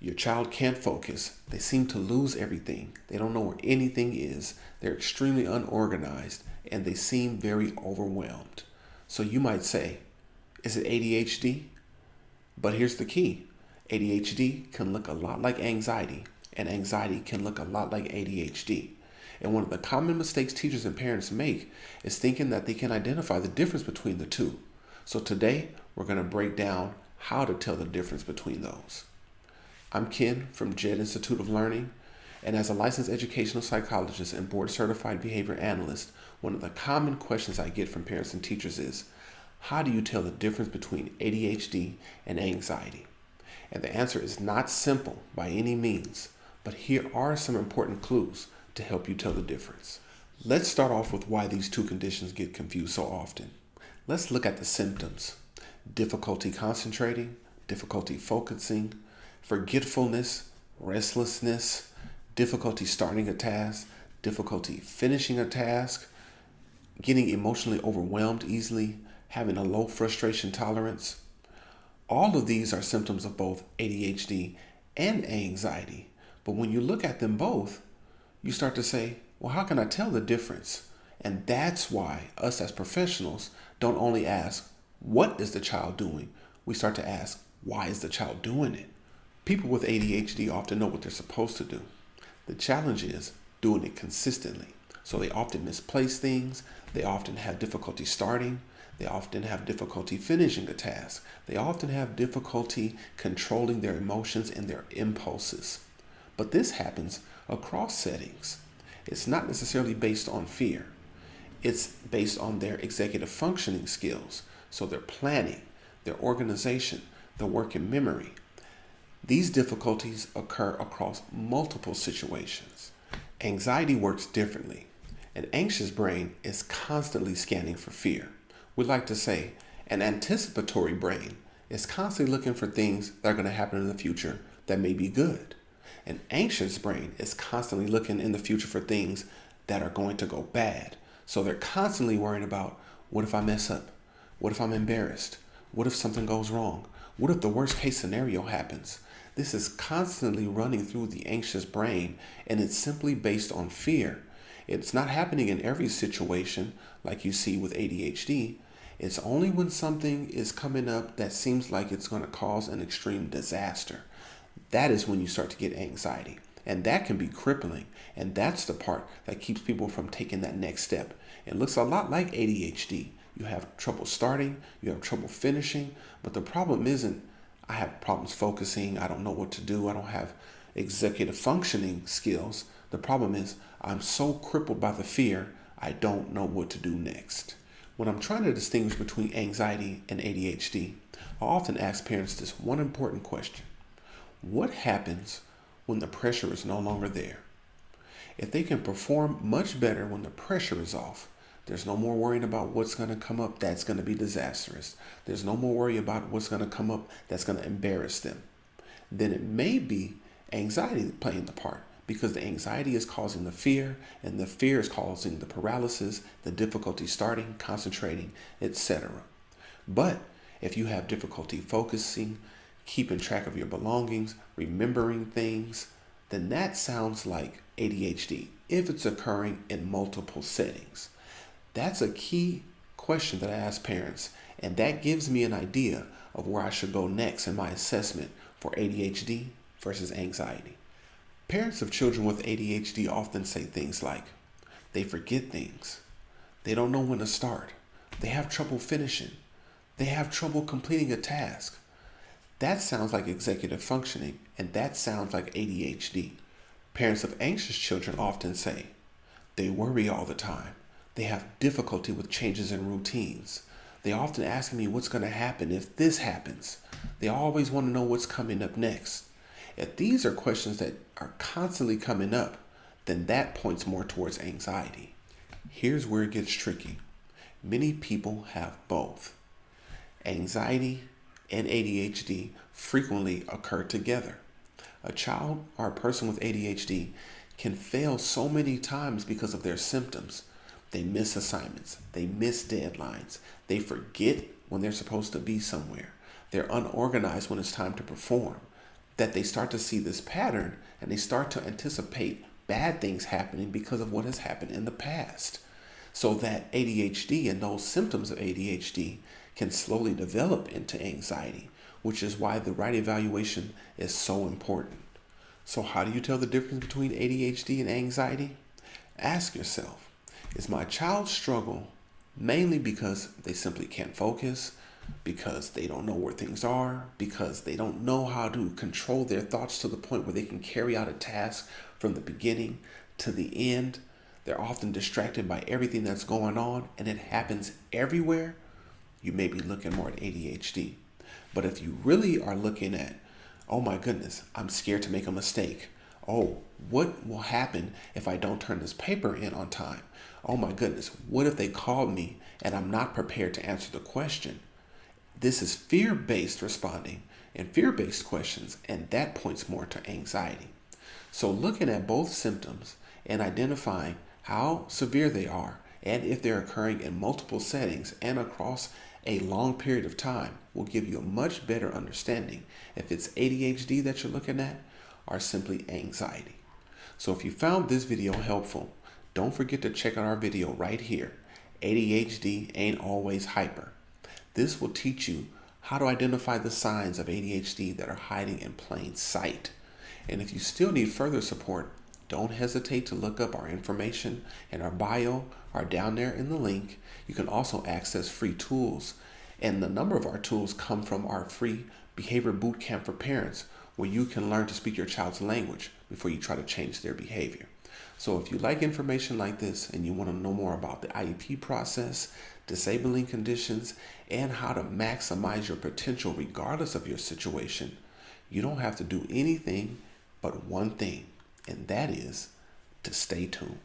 Your child can't focus. They seem to lose everything. They don't know where anything is. They're extremely unorganized and they seem very overwhelmed. So you might say, is it ADHD? But here's the key. ADHD can look a lot like anxiety, and anxiety can look a lot like ADHD. And one of the common mistakes teachers and parents make is thinking that they can identify the difference between the two. So today, we're going to break down how to tell the difference between those. I'm Ken from JED Institute of Learning, and as a licensed educational psychologist and board-certified behavior analyst, one of the common questions I get from parents and teachers is, how do you tell the difference between ADHD and anxiety? And the answer is not simple by any means, but here are some important clues to help you tell the difference. Let's start off with why these two conditions get confused so often. Let's look at the symptoms. Difficulty concentrating, difficulty focusing, forgetfulness, restlessness, difficulty starting a task, difficulty finishing a task, getting emotionally overwhelmed easily, having a low frustration tolerance. All of these are symptoms of both ADHD and anxiety. But when you look at them both, you start to say, well, how can I tell the difference? And that's why us as professionals don't only ask, what is the child doing? We start to ask, why is the child doing it? People with ADHD often know what they're supposed to do. The challenge is doing it consistently. So they often misplace things. They often have difficulty starting. They often have difficulty finishing a task. They often have difficulty controlling their emotions and their impulses. But this happens across settings. It's not necessarily based on fear. It's based on their executive functioning skills. So their planning, their organization, their work in memory. These difficulties occur across multiple situations. Anxiety works differently. An anxious brain is constantly scanning for fear. We like to say an anticipatory brain is constantly looking for things that are going to happen in the future that may be good. An anxious brain is constantly looking in the future for things that are going to go bad. So they're constantly worrying about, what if I mess up? What if I'm embarrassed? What if something goes wrong? What if the worst case scenario happens? This is constantly running through the anxious brain, and it's simply based on fear. It's not happening in every situation like you see with ADHD. It's only when something is coming up that seems like it's going to cause an extreme disaster. That is when you start to get anxiety. And that can be crippling. And that's the part that keeps people from taking that next step. It looks a lot like ADHD. You have trouble starting, you have trouble finishing, but the problem isn't, I have problems focusing, I don't know what to do, I don't have executive functioning skills. The problem is, I'm so crippled by the fear, I don't know what to do next. When I'm trying to distinguish between anxiety and ADHD, I often ask parents this one important question. What happens when the pressure is no longer there? If they can perform much better when the pressure is off, there's no more worrying about what's going to come up that's going to be disastrous. There's no more worry about what's going to come up that's going to embarrass them. Then it may be anxiety playing the part, because the anxiety is causing the fear, and the fear is causing the paralysis, the difficulty starting, concentrating, etc. But if you have difficulty focusing, keeping track of your belongings, remembering things, then that sounds like ADHD if it's occurring in multiple settings. That's a key question that I ask parents, and that gives me an idea of where I should go next in my assessment for ADHD versus anxiety. Parents of children with ADHD often say things like, they forget things, they don't know when to start, they have trouble finishing, they have trouble completing a task. That sounds like executive functioning, and that sounds like ADHD. Parents of anxious children often say, they worry all the time, they have difficulty with changes in routines. They often ask me what's going to happen if this happens. They always want to know what's coming up next. If these are questions that are constantly coming up, then that points more towards anxiety. Here's where it gets tricky. Many people have both. Anxiety and ADHD frequently occur together. A child or a person with ADHD can fail so many times because of their symptoms. They miss assignments, they miss deadlines, they forget when they're supposed to be somewhere. They're unorganized when it's time to perform. that they start to see this pattern and they start to anticipate bad things happening because of what has happened in the past. So that ADHD and those symptoms of ADHD can slowly develop into anxiety, which is why the right evaluation is so important. So how do you tell the difference between ADHD and anxiety? Ask yourself, is my child's struggle mainly because they simply can't focus, because they don't know where things are, because they don't know how to control their thoughts to the point where they can carry out a task from the beginning to the end? They're often distracted by everything that's going on, and it happens everywhere. You may be looking more at ADHD. But if you really are looking at, oh my goodness, I'm scared to make a mistake. Oh, what will happen if I don't turn this paper in on time? Oh my goodness, what if they call me and I'm not prepared to answer the question? This is fear-based responding and fear-based questions, and that points more to anxiety. So looking at both symptoms and identifying how severe they are and if they're occurring in multiple settings and across a long period of time will give you a much better understanding if it's ADHD that you're looking at or simply anxiety. So if you found this video helpful, don't forget to check out our video right here. ADHD ain't always hyper. This will teach you how to identify the signs of ADHD that are hiding in plain sight. And if you still need further support, don't hesitate to look up our information in our bio or down there in the link. You can also access free tools. And the number of our tools come from our free behavior boot camp for parents, where you can learn to speak your child's language before you try to change their behavior. So if you like information like this and you want to know more about the IEP process, disabling conditions, and how to maximize your potential regardless of your situation, you don't have to do anything but one thing, and that is to stay tuned.